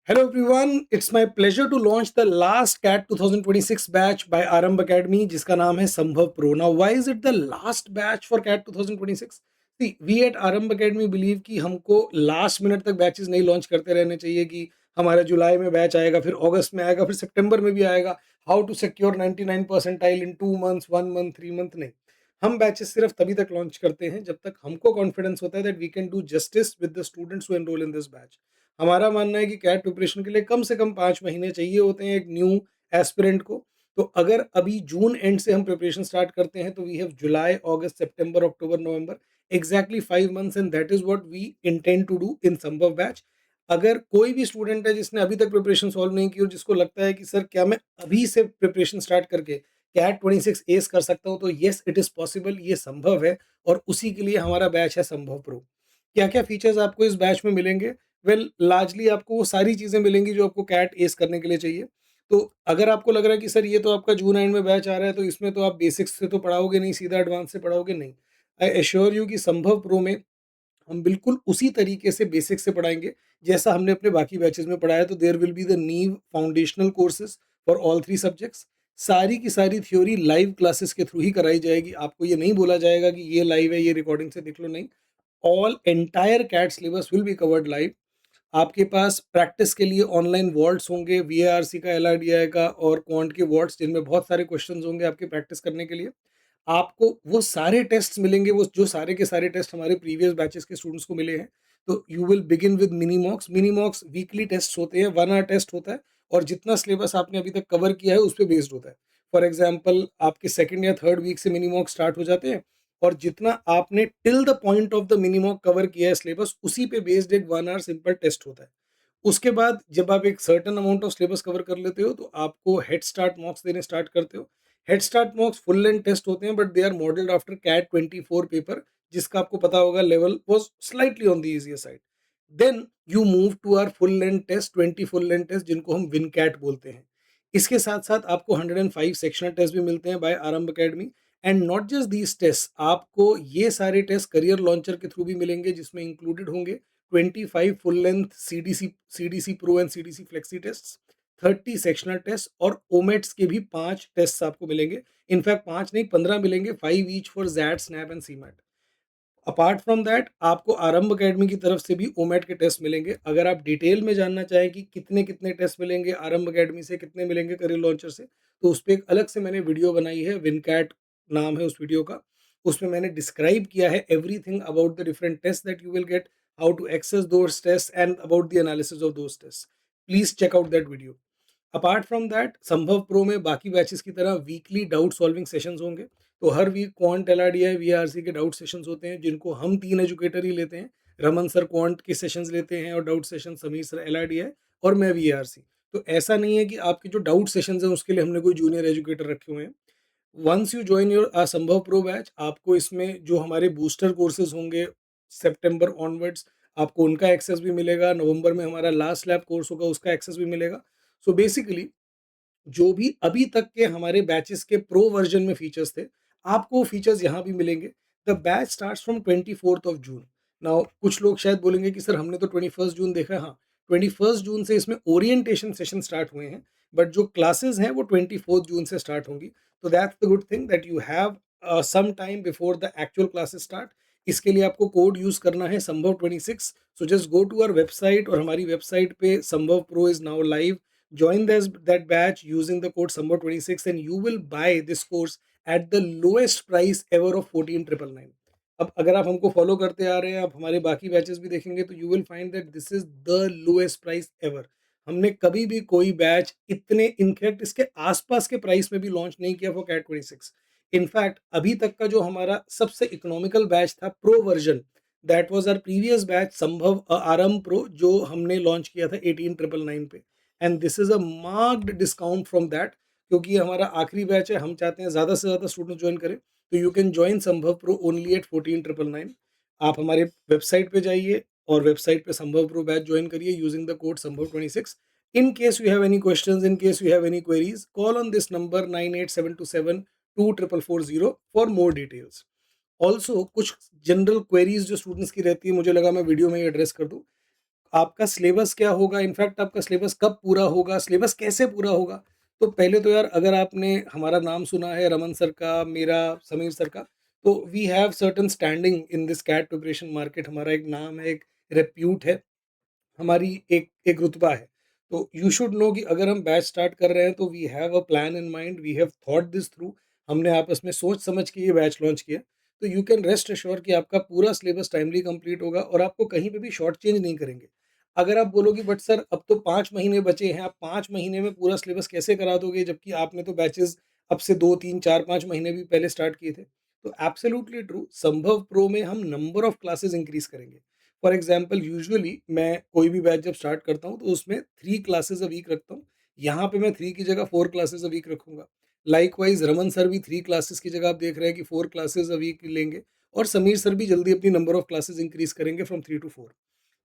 Hello everyone, it's my pleasure to launch the last CAT 2026 batch by Arambh Academy जिसका नाम है संभव pro. Now why is it the last batch for CAT 2026? See, we at Arambh Academy believe कि हमको last minute तक batches नहीं launch करते रहने चाहिए कि हमारा जुलाई में बैच आएगा, फिर अगस्त में आएगा, फिर सितंबर में भी आएगा. How to secure 99 percentile in 2 months, 1 month, 3 month? नहीं. हम बैचेस सिर्फ तभी तक लॉन्च करते हैं जब तक हमको कॉन्फिडेंस होता है that we can do justice with the students who enroll in this batch. हमारा मानना है कि कैट प्रिपरेशन के लिए कम से कम 5 महीने चाहिए होते हैं एक न्यू एस्पिरेंट को. तो अगर अभी जून एंड से हम प्रिपरेशन स्टार्ट करते हैं तो we have July, August, September, October, November, exactly 5 months, and that is what we intend to do in Sambhav batch. अगर कोई भी स्टूडेंट है जिसने अभी तक प्रिपरेशन सॉल्व नहीं की और जिसको लगता है कि सर क्या मैं अभी से प्रिपरेशन स्टार्ट करके कैट 26 एस कर सकता हूँ, तो येस इट इज़ पॉसिबल, ये संभव है. और उसी के लिए हमारा बैच है संभव प्रो. क्या क्या फीचर्स आपको इस बैच में मिलेंगे? वेल, लार्जली आपको वो सारी चीज़ें मिलेंगी जो आपको कैट एस करने के लिए चाहिए. तो अगर आपको लग रहा है कि सर ये तो आपका जून एंड में बैच आ रहा है तो इसमें तो आप बेसिक्स से तो पढ़ाओगे नहीं, सीधा एडवांस से पढ़ाओगे नहीं. आई एश्योर यू कि संभव प्रो में हम बिल्कुल उसी तरीके से बेसिक से पढ़ाएंगे जैसा हमने अपने बाकी बैचेस में पढ़ाया. तो देयर विल बी द नीव foundational courses for all 3 subjects. सारी की सारी थ्योरी लाइव क्लासेस के थ्रू ही कराई जाएगी. आपको ये नहीं बोला जाएगा कि ये लाइव है, ये रिकॉर्डिंग से देख लो. नहीं, all entire CAT syllabus will be covered live. आपके पास प्रैक्टिस के लिए ऑनलाइन वॉल्ट्स होंगे, वीएआरसी का, एलआरडीआई का और क्वांट के वॉल्ट्स, जिनमें बहुत सारे क्वेश्चंस होंगे आपके प्रैक्टिस करने के लिए. आपको वो सारे टेस्ट्स मिलेंगे, वो जो सारे के सारे टेस्ट हमारे प्रीवियस बैचेस के स्टूडेंट्स को मिले हैं. तो you will begin with mini mocks. Mini mocks weekly test होते हैं, 1 आवर टेस्ट होता है और जितना सिलेबस आपने अभी तक कवर किया है उस पर बेस्ड होता है. फॉर एग्जाम्पल, आपके सेकेंड या थर्ड वीक से मिनी मॉक स्टार्ट हो जाते हैं और जितना आपने till the point of the mini mock cover किया है सिलेबस, उसी पे बेस्ड एक 1 आवर सिंपल टेस्ट होता है. उसके बाद जब आप एक certain amount of syllabus cover कर लेते हो तो आपको हेड स्टार्ट मॉक्स देने स्टार्ट करते हो. Head start mocks full length test होते हैं but they are modelled after CAT 24 paper, जिसका आपको पता होगा level was slightly on the easier side. Then you move to our full length test, 20 full length test, जिनको हम win cat बोलते हैं. इसके साथ साथ आपको 105 सेक्शनल टेस्ट भी मिलते हैं by Arambh academy. And not just these test, आपको ये सारे टेस्ट करियर लॉन्चर के थ्रू भी मिलेंगे जिसमें इंक्लूडेड होंगे 25 full length CDC pro and CDC flexi test, 30 sectional test और ओमेट्स के भी 5 टेस्ट आपको मिलेंगे. इनफैक्ट 5 नहीं, 15 मिलेंगे, 5 each for XAT, SNAP and CMAT. Apart from that आपको आरंभ अकेडमी की तरफ से भी ओमेट के टेस्ट मिलेंगे. अगर आप डिटेल में जानना चाहें कि कितने कितने टेस्ट मिलेंगे आरंभ अकेडमी से, कितने मिलेंगे करियर लॉन्चर से, तो उस पर एक अलग से मैंने वीडियो बनाई है, विनकैट नाम है उस वीडियो का. उसमें मैंने डिस्क्राइब किया है everything about the different test that you will get, how to access those test and about the analysis of those test. Please check out that video. Apart from that Sambhav pro में बाकी batches की तरह weekly doubt solving sessions होंगे. तो हर week quant, LRDI, VRC के doubt sessions होते हैं जिनको हम 3 एजुकेटर ही लेते हैं. रमन सर क्वांट के सेशंस लेते हैं और doubt session Sameer sir LRDI और मैं वीआरसी. तो ऐसा नहीं है कि आपके जो डाउट सेशंस हैं उसके लिए हमने कोई जूनियर एजुकेटर रखे हुए हैं. वंस यू ज्वाइन योर संभव प्रो बैच, आपको इसमें जो हमारे बूस्टर कोर्सेज होंगे सितंबर ऑनवर्ड्स, आपको उनका एक्सेस भी मिलेगा. नवंबर में हमारा लास्ट लैब कोर्स होगा, उसका एक्सेस भी मिलेगा. सो बेसिकली जो भी अभी तक के हमारे बैचेस के प्रो वर्जन में फीचर्स थे, आपको फीचर्स यहाँ भी मिलेंगे. The batch starts from 24 June. Now कुछ लोग शायद बोलेंगे कि सर हमने तो 21 जून देखा है. हाँ, 21 जून से इसमें ओरिएंटेशन सेशन स्टार्ट हुए हैं, बट जो क्लासेस हैं वो 24 जून से स्टार्ट होंगी. तो that's the good thing that you have some time before the actual classes start. इसके लिए आपको कोड यूज करना है Sambhav 26. So just go to our website, और हमारी वेबसाइट पे Sambhav pro is now live. Join that batch using the code SUMBO26 and you will buy this course at the lowest price ever of 14,999. अब अगर आप हमको follow करते आ रहे हैं, आप हमारे बाकी बैचेस भी देखेंगे तो you will find that this is the lowest price ever. हमने कभी भी कोई बैच इतने, इनफैक्ट इसके आसपास के प्राइस में भी लॉन्च नहीं किया फॉर कैट 26. इनफैक्ट अभी तक का जो हमारा सबसे इकोनॉमिकल बैच था pro version, that was our previous batch Sambhav Aarambh pro, जो हमने लॉन्च किया था 18,999 पे. And this is a marked discount from that, क्योंकि ये हमारा आखिरी बैच है. हम चाहते हैं ज़्यादा से ज़्यादा स्टूडेंट ज्वाइन करें. तो यू कैन ज्वाइन संभव प्रो ओनली एट 14,999. आप हमारे वेबसाइट पे जाइए और वेबसाइट पे संभव प्रो बैच ज्वाइन करिए यूजिंग द कोड संभव 26. In case you have any questions, in case you have any queries, call on this number 9872724440 for more details. Also कुछ general queries जो स्टूडेंट्स की रहती है, मुझे लगा मैं वीडियो में ही एड्रेस कर दूं. आपका सिलेबस क्या होगा, इनफैक्ट आपका सिलेबस कब पूरा होगा, सिलेबस कैसे पूरा होगा? तो पहले तो यार अगर आपने हमारा नाम सुना है रमन सर का, मेरा, समीर सर का, तो we have certain standing in this CAT preparation market. हमारा एक नाम है, एक रेप्यूट है, हमारी एक एक रुतबा है। तो यू शुड नो कि अगर हम बैच स्टार्ट कर रहे हैं तो we have a plan in mind, we have thought this through. हमने आपस में सोच समझ के ये बैच लॉन्च किया। तो यू कैन रेस्ट एश्योर कि आपका पूरा सिलेबस टाइमली कंप्लीट होगा और आपको कहीं पे भी शॉर्ट चेंज नहीं करेंगे। अगर आप बोलोगे बट सर अब तो 5 महीने बचे हैं, आप 5 महीने में पूरा सिलेबस कैसे करा दोगे, जबकि आपने तो बैचेस अब से 2 3 4 5 महीने भी पहले स्टार्ट किए थे। तो एब्सोल्युटली ट्रू, संभव प्रो में हम नंबर ऑफ क्लासेस इंक्रीज करेंगे। फॉर एग्जाम्पल यूजुअली मैं कोई भी बैच जब स्टार्ट करता हूँ तो उसमें 3 क्लासेस अ वीक रखता हूँ। यहाँ पे मैं 3 की जगह 4 क्लासेस अ वीक रखूंगा। लाइकवाइज रमन सर भी 3 क्लासेस की जगह आप देख रहे हैं कि 4 क्लासेस अ वीक लेंगे। और समीर सर भी जल्दी अपनी नंबर ऑफ क्लासेस इंक्रीज करेंगे फ्रॉम 3 to 4।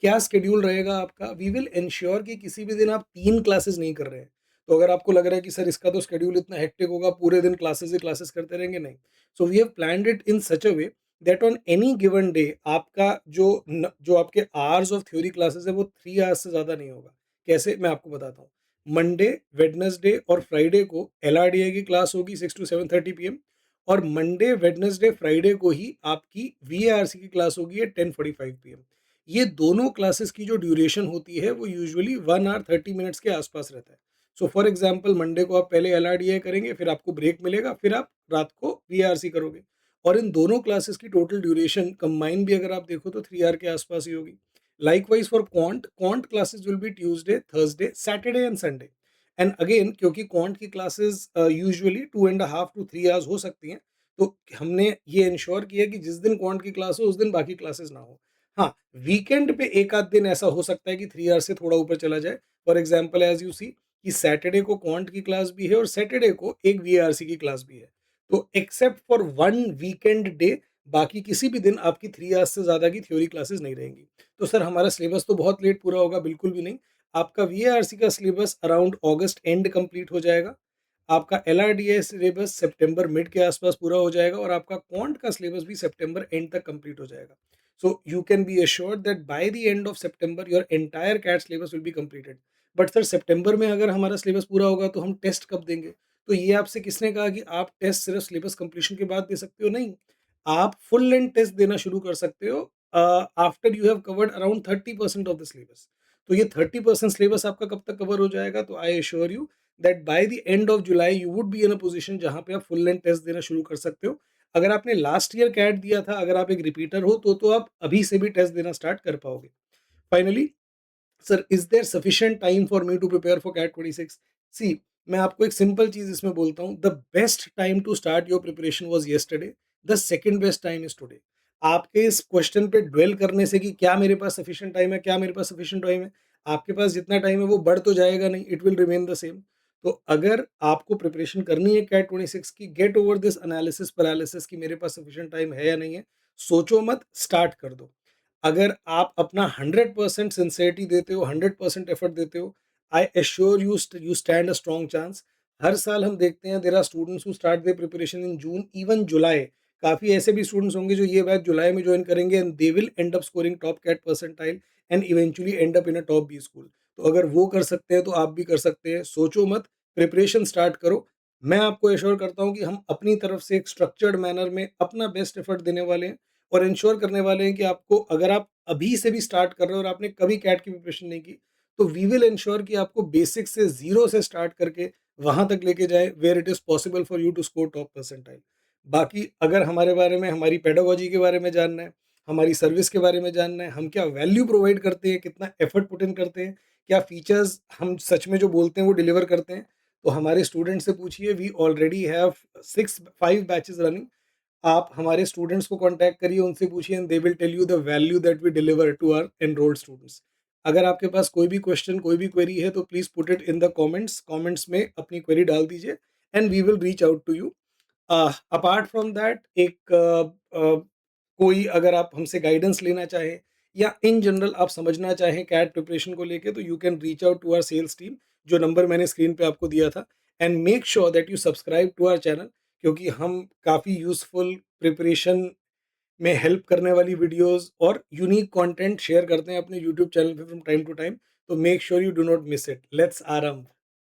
क्या स्केड्यूल रहेगा आपका? वी विल एंश्योर कि किसी भी दिन आप 3 क्लासेस नहीं कर रहे हैं। तो अगर आपको लग रहा है कि सर इसका तो स्केड्यूल इतना हेक्टिक होगा, पूरे दिन क्लासेस ही क्लासेस करते रहेंगे, नहीं। So we have planned it in such a way that on any given day आपका जो आपके आवर्स ऑफ थ्योरी क्लासेस है वो 3 आवर्स से ज़्यादा नहीं होगा। कैसे, मैं आपको बताता हूँ। मंडे, वेडनेसडे और फ्राइडे को LRDI की क्लास होगी 6 to 7:30 PM। और मंडे, वेडनेसडे, फ्राइडे को ही आपकी VARC की क्लास होगी एट 10:45 PM। ये दोनों क्लासेस की जो ड्यूरेशन होती है वो यूजुअली 1 hour 30 minutes के आसपास रहता है। सो फॉर एग्जाम्पल मंडे को आप पहले LRDI करेंगे, फिर आपको ब्रेक मिलेगा, फिर आप रात को VRC करोगे। और इन दोनों क्लासेस की टोटल ड्यूरेशन कंबाइन भी अगर आप देखो तो 3 आवर के आसपास ही होगी। Likewise for quant classes will be Tuesday, Thursday, Saturday and Sunday. And again क्योंकि क्वांट की क्लासेस यूजुअली 2.5 to 3 आवर्स हो सकती हैं, तो हमने ये इंश्योर किया कि जिस दिन क्वांट की क्लास हो उस दिन बाकी क्लासेस ना हो। हाँ, वीकेंड पे एक आध दिन ऐसा हो सकता है कि 3 आवर्स से थोड़ा ऊपर चला जाए। For example as you see कि सैटरडे को क्वांट की क्लास भी है और सैटरडे को एक VARC की क्लास भी है। तो except for one weekend day, बाकी किसी भी दिन आपकी 3 आवर्स से ज़्यादा की थ्योरी क्लासेस नहीं रहेंगी। तो सर हमारा सिलेबस तो बहुत लेट पूरा होगा, बिल्कुल भी नहीं। आपका VARC का syllabus around August and complete हो जाएगा। आपका LRDI सिलेबस सितंबर मिड के आसपास पूरा हो जाएगा और आपका क्वांट का सिलेबस भी सितंबर एंड तक कंप्लीट हो जाएगा। So you can be assured that by the end of September your entire CAT syllabus will be completed. But sir सितंबर में अगर हमारा सिलेबस पूरा होगा तो हम टेस्ट कब देंगे? तो ये आपसे किसने कहा कि आप टेस्ट सिर्फ सिलेबस कंप्लीशन के बाद दे सकते हो? नहीं, आप फुल लेंथ टेस्ट देना शुरू कर सकते हो after you have covered around 30% of the syllabus. तो ये 30% सिलेबस आपका कब तक कवर हो जाएगा? तो आई assure you that by the end of July you would be in a position जहां पे आप फुल लेंथ टेस्ट देना शुरू कर सकते हो। अगर आपने लास्ट ईयर कैट दिया था, अगर आप एक रिपीटर हो तो आप अभी से भी टेस्ट देना स्टार्ट कर पाओगे। Finally, sir is there sufficient time for me to prepare for CAT 26? See, मैं आपको एक सिंपल चीज इसमें बोलता हूँ, the best time to start your preparation was yesterday, the second best time is today. आपके इस क्वेश्चन पे ड्वेल करने से कि क्या मेरे पास सफिशिएंट टाइम है, क्या मेरे पास सफिशिएंट टाइम है, आपके पास जितना टाइम है वो बढ़ तो जाएगा नहीं, it will remain the same. तो अगर आपको प्रिपरेशन करनी है कैट 26 की, get over this analysis paralysis कि मेरे पास सफिशिएंट टाइम है या नहीं है। सोचो मत, स्टार्ट कर दो। अगर आप अपना 100% सिंसेरिटी देते हो, 100% एफर्ट देते हो, I assure you you stand a strong chance. हर साल हम देखते हैं there are students who start their preparation in June, even July. काफ़ी ऐसे भी स्टूडेंट्स होंगे जो ये बैच जुलाई में ज्वाइन करेंगे and they will end up scoring top CAT percentile and eventually end up in a top B school. तो अगर वो कर सकते हैं तो आप भी कर सकते हैं। सोचो मत, प्रिपरेशन स्टार्ट करो। मैं आपको एश्योर करता हूँ कि हम अपनी तरफ से एक स्ट्रक्चर्ड मैनर में अपना बेस्ट एफर्ट देने वाले हैं और इंश्योर करने वाले हैं कि आपको, अगर आप अभी से भी स्टार्ट कर रहे हो और आपने कभी कैट की प्रिपरेशन नहीं की, तो वी विल इंश्योर कि आपको बेसिक से जीरो से स्टार्ट करके वहां तक लेके जाए where it is possible for you to score top percentile. बाकी अगर हमारे बारे में, हमारी पेडागोजी के बारे में जानना है, हमारी सर्विस के बारे में जानना है, हम क्या वैल्यू प्रोवाइड करते हैं, कितना एफर्ट पुट इन करते हैं, क्या फीचर्स हम सच में जो बोलते हैं वो डिलीवर करते हैं, तो हमारे स्टूडेंट से पूछिए। We already have 5 batches running. आप हमारे स्टूडेंट्स को कांटेक्ट करिए, उनसे पूछिए and they will tell you the value that we deliver to our enrolled students. अगर आपके पास कोई भी क्वेश्चन, कोई भी क्वेरी है तो please put it in the comments में अपनी क्वेरी डाल दीजिए and we will reach out to you. Apart from that, एक कोई अगर आप हमसे गाइडेंस लेना चाहें या इन जनरल आप समझना चाहें कैट प्रिपरेशन को लेके, तो you can reach out to our sales team, जो नंबर मैंने स्क्रीन पे आपको दिया था। And make sure that you subscribe to our channel, क्योंकि हम काफ़ी यूज़फुल प्रिपरेशन में हेल्प करने वाली वीडियोस और यूनिक कंटेंट शेयर करते हैं अपने यूट्यूब चैनल पे फ्रॉम टाइम टू टाइम, तो make sure you do not miss it. Let's आरंभ।